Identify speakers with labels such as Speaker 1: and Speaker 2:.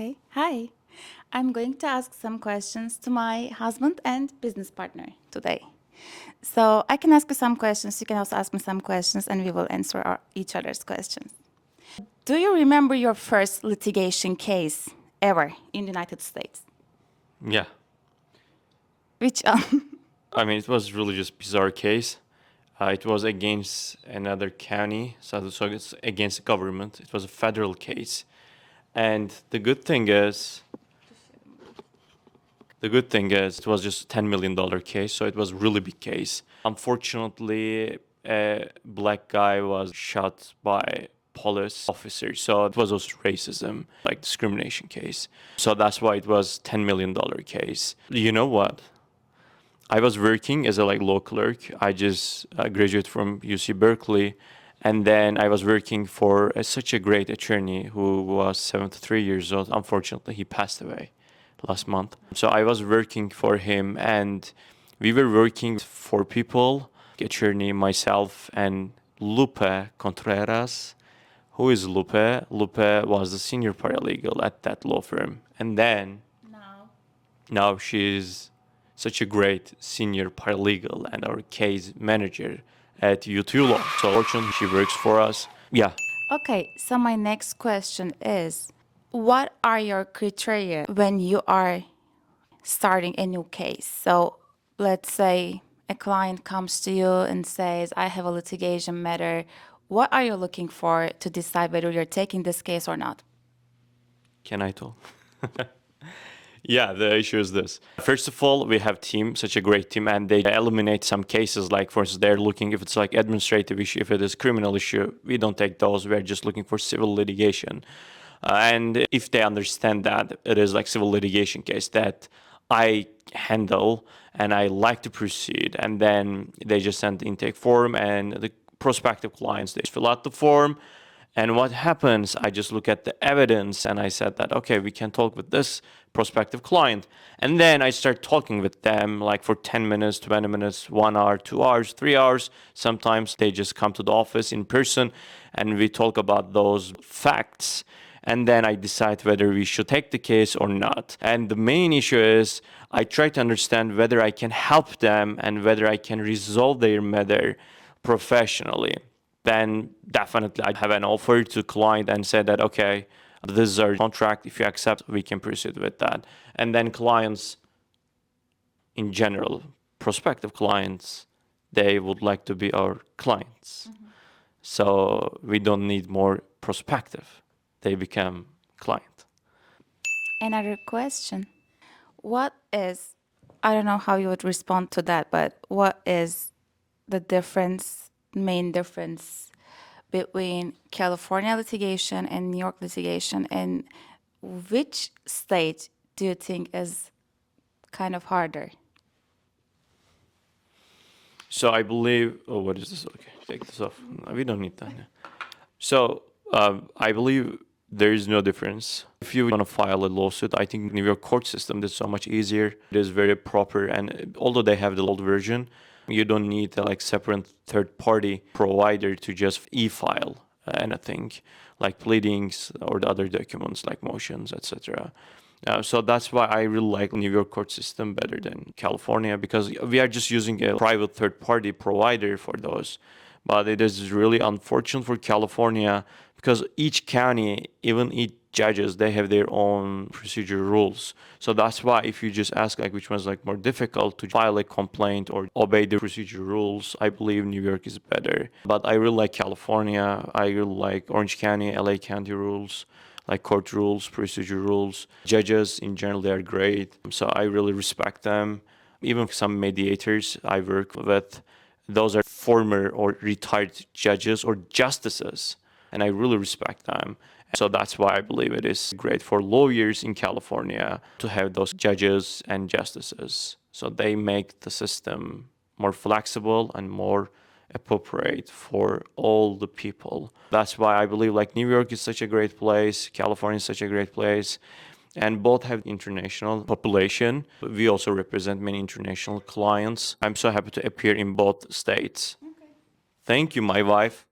Speaker 1: Okay. Hi. I'm going to ask some questions to my husband and business partner today. So I can ask you some questions. You can also ask me some questions, and we will answer each other's questions. Do you remember your first litigation case ever in the United States?
Speaker 2: Yeah.
Speaker 1: Which one?
Speaker 2: I mean, it was really just bizarre case. It was against another county, so it's against the government. It was a federal case. And the good thing is it was just a $10 million case, so it was a really big case. Unfortunately, a black guy was shot by police officer, so it was also racism, like discrimination case. So that's why it was $10 million case. You know what? I was working as a law clerk. I just graduated from UC Berkeley, and then I was working for such a great attorney who was 73 years old. Unfortunately, he passed away last month. So I was working for him, and we were working for people, attorney, myself, and Lupe Contreras. Who is Lupe? Lupe was the senior paralegal at that law firm, and then now she's such a great senior paralegal and our case manager at UT Law. So fortunately, she works for us. Yeah.
Speaker 1: Okay, so my next question is, what are your criteria when you are starting a new case? So let's say a client comes to you and says, I have a litigation matter. What are you looking for to decide whether you're taking this case or not?
Speaker 2: Can I talk? Yeah, the issue is this. First of all, we have team, such a great team, and they eliminate some cases. Like, for instance, they're looking if it's like administrative issue, if it is criminal issue, we don't take those. We're just looking for civil litigation. And if they understand that it is like civil litigation case that I handle and I like to proceed, and then they just send the intake form, and the prospective clients, they fill out the form. And what happens, I just look at the evidence and I said that, okay, we can talk with this prospective client. And then I start talking with them like for 10 minutes, 20 minutes, 1 hour, 2 hours, 3 hours. Sometimes they just come to the office in person and we talk about those facts. And then I decide whether we should take the case or not. And the main issue is I try to understand whether I can help them and whether I can resolve their matter professionally. Then definitely I have an offer to client and say that, okay, this is our contract. If you accept, we can proceed with that. And then clients in general, prospective clients, they would like to be our clients. So we don't need more prospective. They become client.
Speaker 1: Another question. What is, I don't know how you would respond to that, but what is the main difference between California litigation and New York litigation, and which state do you think is kind of harder?
Speaker 2: So I believe, oh, what is this? Okay, take this off. No, we don't need that. So I believe there is no difference. If you want to file a lawsuit, I think New York court system is so much easier. It is very proper, and although they have the old version, you don't need a separate third-party provider to just e-file anything like pleadings or the other documents like motions, etc. So that's why I really like New York court system better than California, because we are just using a private third-party provider for those. But it is really unfortunate for California because each county, even each judges, they have their own procedure rules. So that's why if you just ask which one's more difficult to file a complaint or obey the procedure rules, I believe New York is better. But I really like California. I really like Orange County, LA County rules, like court rules, procedure rules. Judges in general, they are great. So I really respect them. Even some mediators I work with, those are former or retired judges or justices, and I really respect them. So that's why I believe it is great for lawyers in California to have those judges and justices. So they make the system more flexible and more appropriate for all the people. That's why I believe New York is such a great place, California is such a great place, and both have international population. We also represent many international clients. I'm so happy to appear in both states.
Speaker 1: Okay.
Speaker 2: Thank you, my wife.